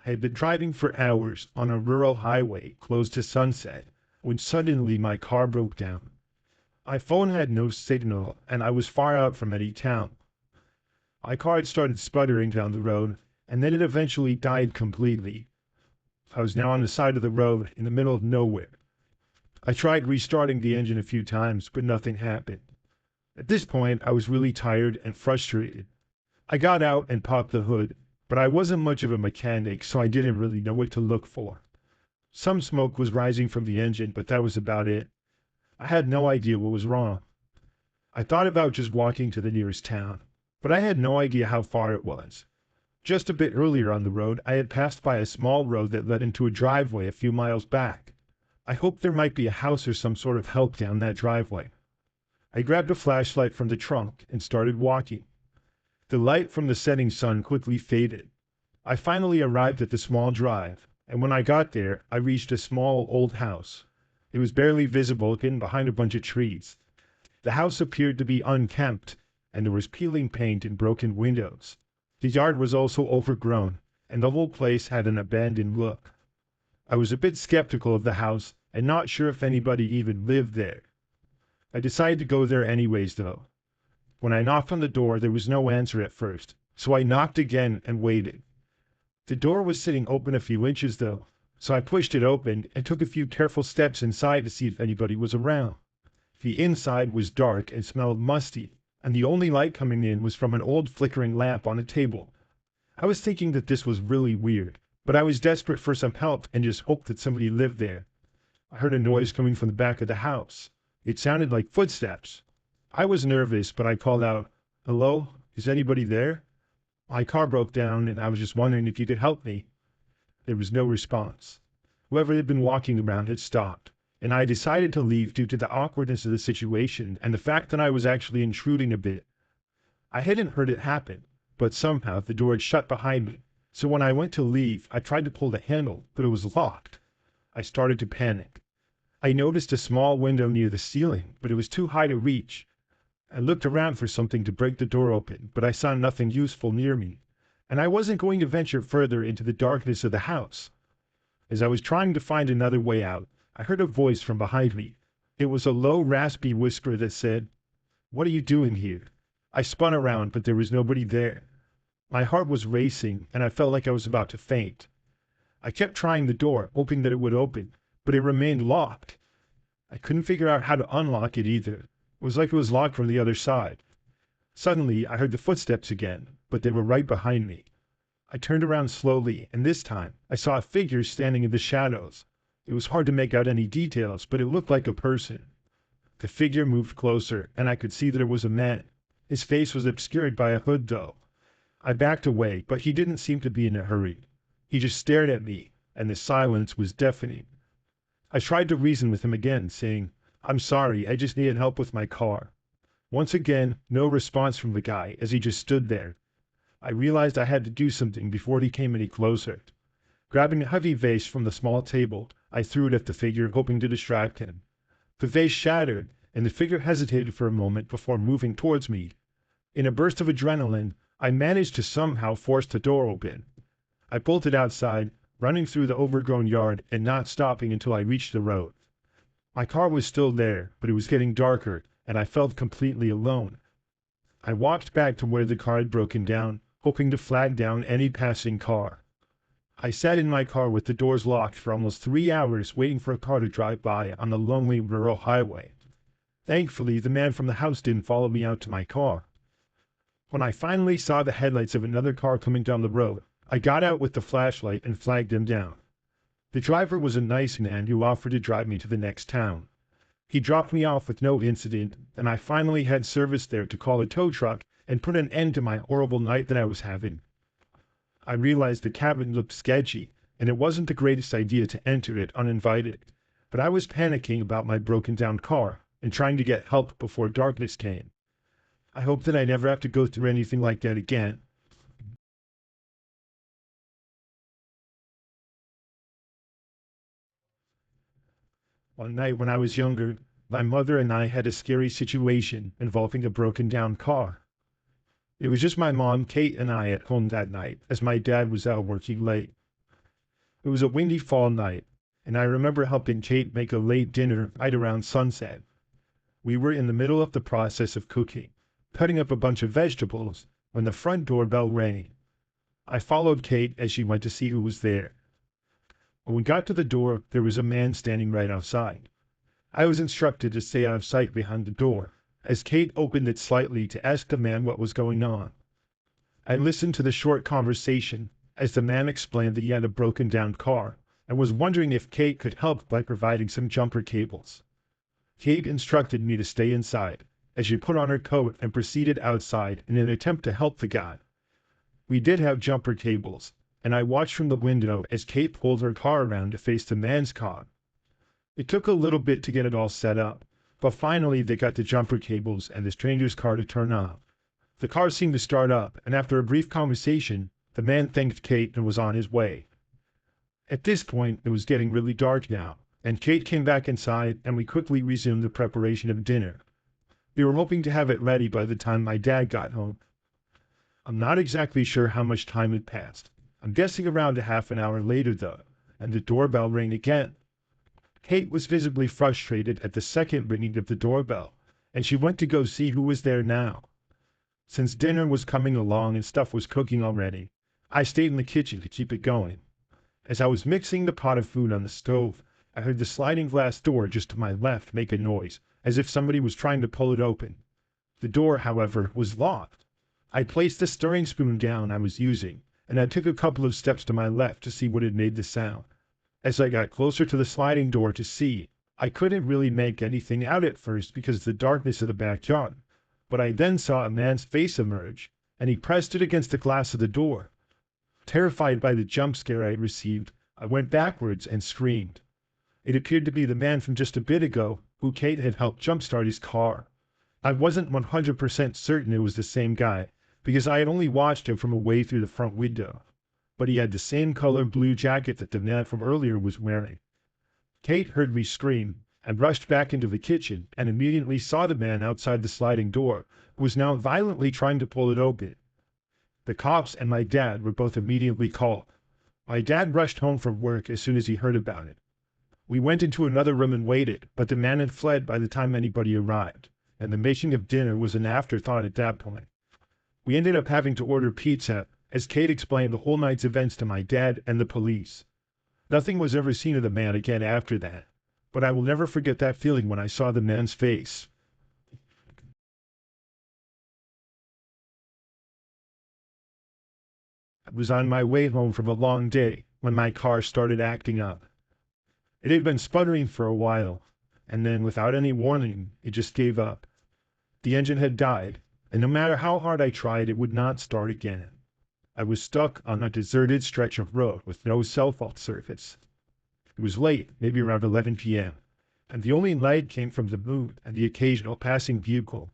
I had been driving for hours on a rural highway close to sunset when suddenly my car broke down. My phone had no signal and I was far out from any town. My car had started sputtering down the road and then it eventually died completely. I was now on the side of the road in the middle of nowhere. I tried restarting the engine a few times, but nothing happened. At this point, I was really tired and frustrated. I got out and popped the hood, but I wasn't much of a mechanic, so I didn't really know what to look for. Some smoke was rising from the engine, but that was about it. I had no idea what was wrong. I thought about just walking to the nearest town, but I had no idea how far it was. Just a bit earlier on the road, I had passed by a small road that led into a driveway a few miles back. I hoped there might be a house or some sort of help down that driveway. I grabbed a flashlight from the trunk and started walking. The light from the setting sun quickly faded. I finally arrived at the small drive, and when I got there, I reached a small old house. It was barely visible hidden behind a bunch of trees. The house appeared to be unkempt, and there was peeling paint and broken windows. The yard was also overgrown, and the whole place had an abandoned look. I was a bit skeptical of the house and not sure if anybody even lived there. I decided to go there anyways though. When I knocked on the door, there was no answer at first, so I knocked again and waited. The door was sitting open a few inches though, so I pushed it open and took a few careful steps inside to see if anybody was around. The inside was dark and smelled musty, and the only light coming in was from an old flickering lamp on a table. I was thinking that this was really weird, but I was desperate for some help and just hoped that somebody lived there. I heard a noise coming from the back of the house. It sounded like footsteps. I was nervous, but I called out, "Hello? Is anybody there? My car broke down and I was just wondering if you could help me." There was no response. Whoever had been walking around had stopped, and I decided to leave due to the awkwardness of the situation and the fact that I was actually intruding a bit. I hadn't heard it happen, but somehow the door had shut behind me, so when I went to leave, I tried to pull the handle, but it was locked. I started to panic. I noticed a small window near the ceiling, but it was too high to reach. I looked around for something to break the door open, but I saw nothing useful near me, and I wasn't going to venture further into the darkness of the house. As I was trying to find another way out, I heard a voice from behind me. It was a low, raspy whisper that said, "What are you doing here?" I spun around, but there was nobody there. My heart was racing, and I felt like I was about to faint. I kept trying the door, hoping that it would open, but it remained locked. I couldn't figure out how to unlock it either. It was like it was locked from the other side. Suddenly, I heard the footsteps again, but they were right behind me. I turned around slowly, and this time, I saw a figure standing in the shadows. It was hard to make out any details, but it looked like a person. The figure moved closer, and I could see that it was a man. His face was obscured by a hood, though. I backed away, but he didn't seem to be in a hurry. He just stared at me, and the silence was deafening. I tried to reason with him again, saying, "I'm sorry, I just needed help with my car." Once again, no response from the guy, as he just stood there. I realized I had to do something before he came any closer. Grabbing a heavy vase from the small table, I threw it at the figure, hoping to distract him. The vase shattered, and the figure hesitated for a moment before moving towards me. In a burst of adrenaline, I managed to somehow force the door open. I bolted outside, running through the overgrown yard and not stopping until I reached the road. My car was still there, but it was getting darker, and I felt completely alone. I walked back to where the car had broken down, hoping to flag down any passing car. I sat in my car with the doors locked for almost 3 hours waiting for a car to drive by on the lonely rural highway. Thankfully, the man from the house didn't follow me out to my car. When I finally saw the headlights of another car coming down the road, I got out with the flashlight and flagged him down. The driver was a nice man who offered to drive me to the next town. He dropped me off with no incident, and I finally had service there to call a tow truck and put an end to my horrible night that I was having. I realized the cabin looked sketchy, and it wasn't the greatest idea to enter it uninvited, but I was panicking about my broken down car and trying to get help before darkness came. I hope that I never have to go through anything like that again. One night when I was younger, my mother and I had a scary situation involving a broken down car. It was just my mom, Kate, and I at home that night, as my dad was out working late. It was a windy fall night, and I remember helping Kate make a late dinner right around sunset. We were in the middle of the process of cooking, cutting up a bunch of vegetables, when the front door bell rang. I followed Kate as she went to see who was there. When we got to the door, there was a man standing right outside. I was instructed to stay out of sight behind the door, as Kate opened it slightly to ask the man what was going on. I listened to the short conversation as the man explained that he had a broken down car and was wondering if Kate could help by providing some jumper cables. Kate instructed me to stay inside as she put on her coat and proceeded outside in an attempt to help the guy. We did have jumper cables, and I watched from the window as Kate pulled her car around to face the man's car. It took a little bit to get it all set up, but finally they got the jumper cables and the stranger's car to turn on. The car seemed to start up, and after a brief conversation, the man thanked Kate and was on his way. At this point, it was getting really dark now, and Kate came back inside and we quickly resumed the preparation of dinner. We were hoping to have it ready by the time my dad got home. I'm not exactly sure how much time had passed. I'm guessing around a half an hour later though, and the doorbell rang again. Kate was visibly frustrated at the second ringing of the doorbell, and she went to go see who was there now. Since dinner was coming along and stuff was cooking already, I stayed in the kitchen to keep it going. As I was mixing the pot of food on the stove, I heard the sliding glass door just to my left make a noise, as if somebody was trying to pull it open. The door, however, was locked. I placed the stirring spoon down I was using, and I took a couple of steps to my left to see what had made the sound. As I got closer to the sliding door to see, I couldn't really make anything out at first because of the darkness of the backyard, but I then saw a man's face emerge, and he pressed it against the glass of the door. Terrified by the jump scare I had received, I went backwards and screamed. It appeared to be the man from just a bit ago, who Kate had helped jumpstart his car. I wasn't 100% certain it was the same guy, because I had only watched him from away through the front window, but he had the same color blue jacket that the man from earlier was wearing. Kate heard me scream and rushed back into the kitchen and immediately saw the man outside the sliding door, who was now violently trying to pull it open. The cops and my dad were both immediately called. My dad rushed home from work as soon as he heard about it. We went into another room and waited, but the man had fled by the time anybody arrived, and the making of dinner was an afterthought at that point. We ended up having to order pizza, as Kate explained the whole night's events to my dad and the police. Nothing was ever seen of the man again after that, but I will never forget that feeling when I saw the man's face. I was on my way home from a long day when my car started acting up. It had been sputtering for a while, and then without any warning, it just gave up. The engine had died, and no matter how hard I tried, it would not start again. I was stuck on a deserted stretch of road with no cell phone service. It was late, maybe around 11 p.m., and the only light came from the moon and the occasional passing vehicle.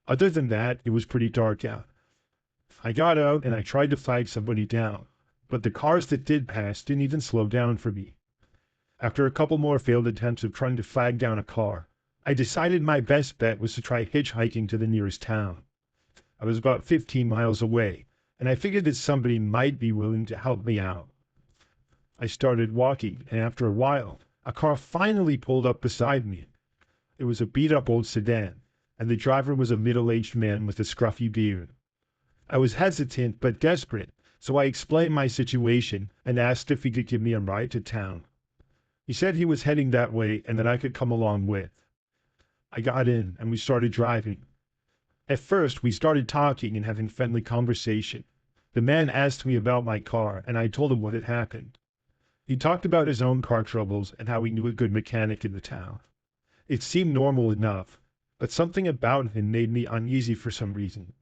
Other than that, it was pretty dark out. I got out and I tried to flag somebody down, but the cars that did pass didn't even slow down for me. After a couple more failed attempts of trying to flag down a car, I decided my best bet was to try hitchhiking to the nearest town. I was about 15 miles away, and I figured that somebody might be willing to help me out. I started walking, and after a while, a car finally pulled up beside me. It was a beat-up old sedan, and the driver was a middle-aged man with a scruffy beard. I was hesitant but desperate, so I explained my situation and asked if he could give me a ride to town. He said he was heading that way and that I could come along with. I got in, and we started driving. At first, we started talking and having friendly conversation. The man asked me about my car, and I told him what had happened. He talked about his own car troubles and how he knew a good mechanic in the town. It seemed normal enough, but something about him made me uneasy for some reason.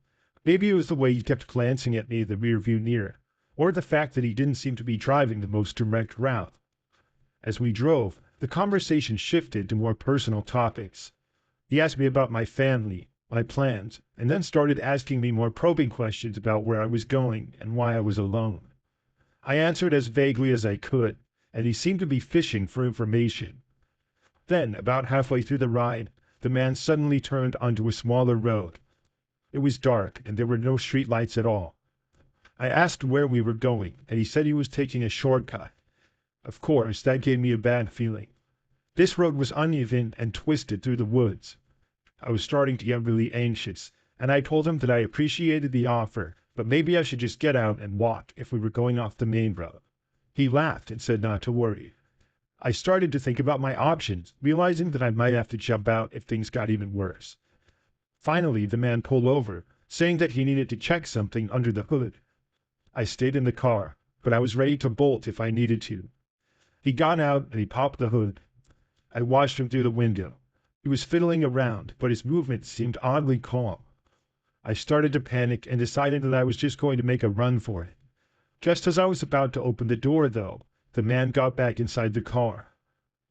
Maybe it was the way he kept glancing at me in the rearview mirror, or the fact that he didn't seem to be driving the most direct route. As we drove, the conversation shifted to more personal topics. He asked me about my family, my plans, and then started asking me more probing questions about where I was going and why I was alone. I answered as vaguely as I could, and he seemed to be fishing for information. Then, about halfway through the ride, the man suddenly turned onto a smaller road. It was dark, and there were no street lights at all. I asked where we were going, and he said he was taking a shortcut. Of course, that gave me a bad feeling. This road was uneven and twisted through the woods. I was starting to get really anxious, and I told him that I appreciated the offer, but maybe I should just get out and walk if we were going off the main road. He laughed and said not to worry. I started to think about my options, realizing that I might have to jump out if things got even worse. Finally, the man pulled over, saying that he needed to check something under the hood. I stayed in the car, but I was ready to bolt if I needed to. He got out and he popped the hood. I watched him through the window. He was fiddling around, but his movements seemed oddly calm. I started to panic and decided that I was just going to make a run for it. Just as I was about to open the door, though, the man got back inside the car.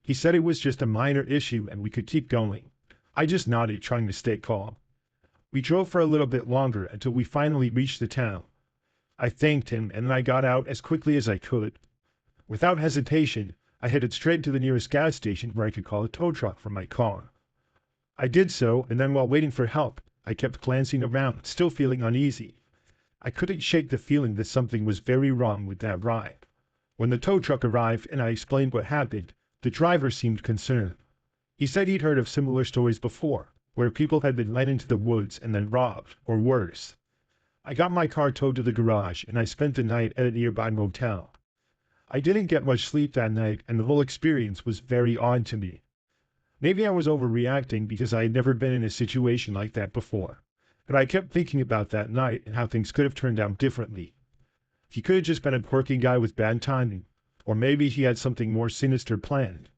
He said it was just a minor issue and we could keep going. I just nodded, trying to stay calm. We drove for a little bit longer until we finally reached the town. I thanked him and then I got out as quickly as I could. Without hesitation, I headed straight to the nearest gas station where I could call a tow truck for my car. I did so, and then while waiting for help, I kept glancing around, still feeling uneasy. I couldn't shake the feeling that something was very wrong with that ride. When the tow truck arrived and I explained what happened, the driver seemed concerned. He said he'd heard of similar stories before, where people had been led into the woods and then robbed, or worse. I got my car towed to the garage, and I spent the night at a nearby motel. I didn't get much sleep that night, and the whole experience was very odd to me. Maybe I was overreacting because I had never been in a situation like that before, but I kept thinking about that night and how things could have turned out differently. He could have just been a quirky guy with bad timing, or maybe he had something more sinister planned.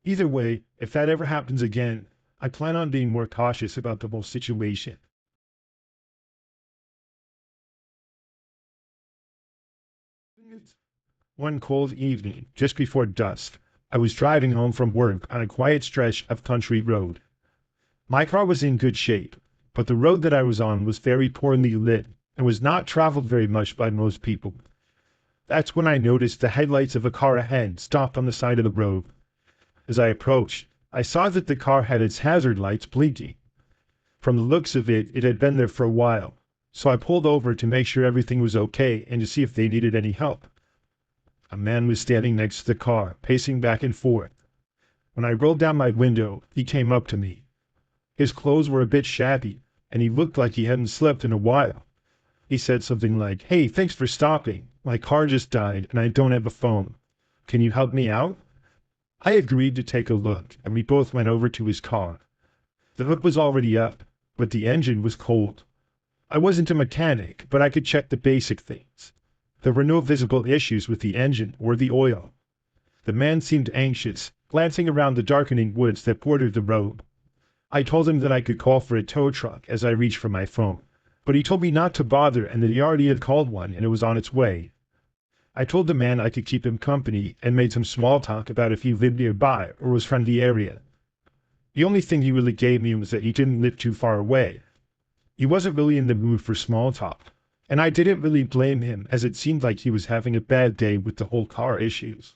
Either way, if that ever happens again, I plan on being more cautious about the whole situation. One cold evening, just before dusk, I was driving home from work on a quiet stretch of country road. My car was in good shape, but the road that I was on was very poorly lit and was not traveled very much by most people. That's when I noticed the headlights of a car ahead stopped on the side of the road. As I approached, I saw that the car had its hazard lights blinking. From the looks of it, it had been there for a while, so I pulled over to make sure everything was okay and to see if they needed any help. A man was standing next to the car, pacing back and forth. When I rolled down my window, he came up to me. His clothes were a bit shabby, and he looked like he hadn't slept in a while. He said something like, "Hey, thanks for stopping. My car just died, and I don't have a phone. Can you help me out?" I agreed to take a look, and we both went over to his car. The hood was already up, but the engine was cold. I wasn't a mechanic, but I could check the basic things. There were no visible issues with the engine or the oil. The man seemed anxious, glancing around the darkening woods that bordered the road. I told him that I could call for a tow truck as I reached for my phone, but he told me not to bother and that he already had called one and it was on its way. I told the man I could keep him company and made some small talk about if he lived nearby or was from the area. The only thing he really gave me was that he didn't live too far away. He wasn't really in the mood for small talk, and I didn't really blame him as it seemed like he was having a bad day with the whole car issues.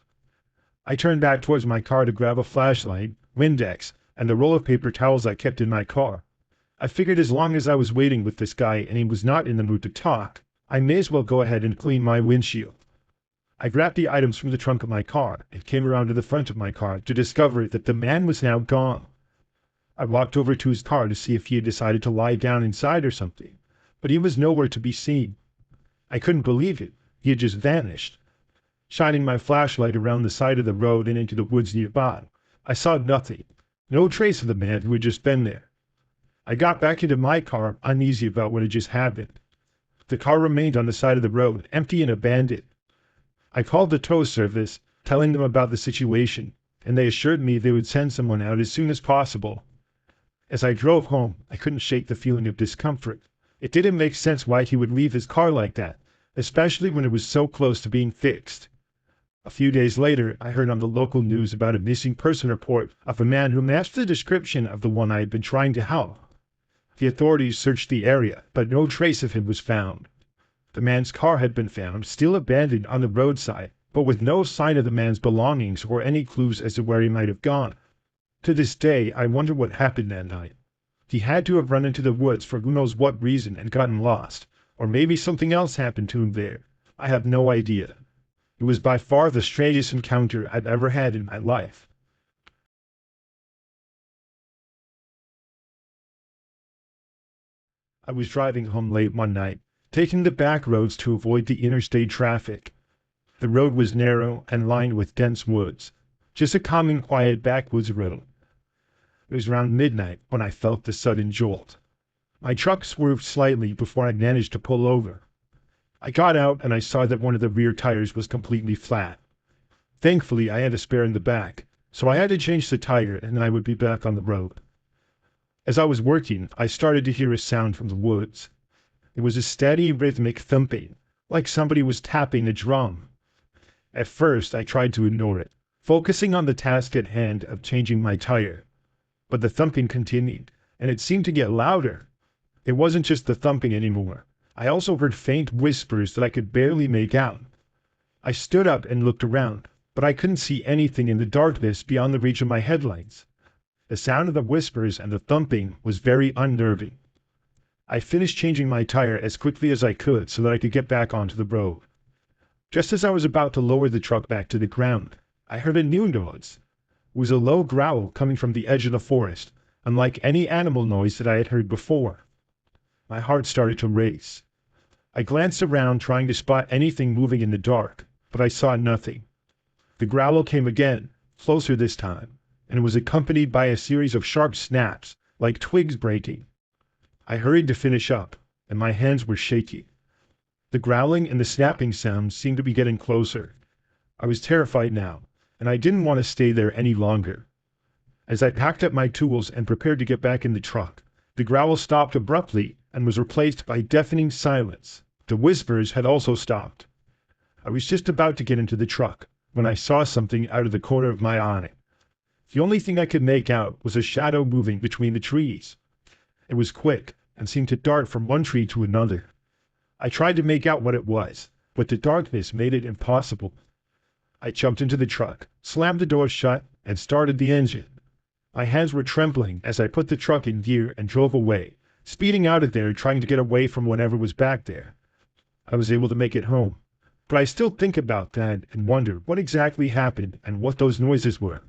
I turned back towards my car to grab a flashlight, Windex, and a roll of paper towels I kept in my car. I figured as long as I was waiting with this guy and he was not in the mood to talk, I may as well go ahead and clean my windshield. I grabbed the items from the trunk of my car and came around to the front of my car to discover that the man was now gone. I walked over to his car to see if he had decided to lie down inside or something, but he was nowhere to be seen. I couldn't believe it. He had just vanished. Shining my flashlight around the side of the road and into the woods nearby, I saw nothing. No trace of the man who had just been there. I got back into my car, uneasy about what had just happened. The car remained on the side of the road, empty and abandoned. I called the tow service, telling them about the situation, and they assured me they would send someone out as soon as possible. As I drove home, I couldn't shake the feeling of discomfort. It didn't make sense why he would leave his car like that, especially when it was so close to being fixed. A few days later, I heard on the local news about a missing person report of a man who matched the description of the one I had been trying to help. The authorities searched the area, but no trace of him was found. The man's car had been found, still abandoned on the roadside, but with no sign of the man's belongings or any clues as to where he might have gone. To this day, I wonder what happened that night. He had to have run into the woods for who knows what reason and gotten lost, or maybe something else happened to him there. I have no idea. It It was by far the strangest encounter I've ever had in my life. I was driving home late one night, taking the back roads to avoid the interstate traffic. The road was narrow and lined with dense woods, just a common quiet backwoods road. It was around midnight when I felt the sudden jolt. My truck swerved slightly before I managed to pull over. I got out and I saw that one of the rear tires was completely flat. Thankfully, I had a spare in the back, so I had to change the tire and I would be back on the road. As I was working, I started to hear a sound from the woods. It was a steady, rhythmic thumping, like somebody was tapping a drum. At first, I tried to ignore it, focusing on the task at hand of changing my tire. But the thumping continued, and it seemed to get louder. It wasn't just the thumping anymore. I also heard faint whispers that I could barely make out. I stood up and looked around, but I couldn't see anything in the darkness beyond the reach of my headlights. The sound of the whispers and the thumping was very unnerving. I finished changing my tire as quickly as I could so that I could get back onto the road. Just as I was about to lower the truck back to the ground, I heard a new noise. It was a low growl coming from the edge of the forest, unlike any animal noise that I had heard before. My heart started to race. I glanced around trying to spot anything moving in the dark, but I saw nothing. The growl came again, closer this time, and it was accompanied by a series of sharp snaps, like twigs breaking. I hurried to finish up, and my hands were shaky. The growling and the snapping sounds seemed to be getting closer. I was terrified now, and I didn't want to stay there any longer. As I packed up my tools and prepared to get back in the truck, the growl stopped abruptly and was replaced by deafening silence. The whispers had also stopped. I was just about to get into the truck when I saw something out of the corner of my eye. The only thing I could make out was a shadow moving between the trees. It was quick and seemed to dart from one tree to another. I tried to make out what it was, but the darkness made it impossible. I jumped into the truck, slammed the door shut, and started the engine. My hands were trembling as I put the truck in gear and drove away, speeding out of there trying to get away from whatever was back there. I was able to make it home, but I still think about that and wonder what exactly happened and what those noises were.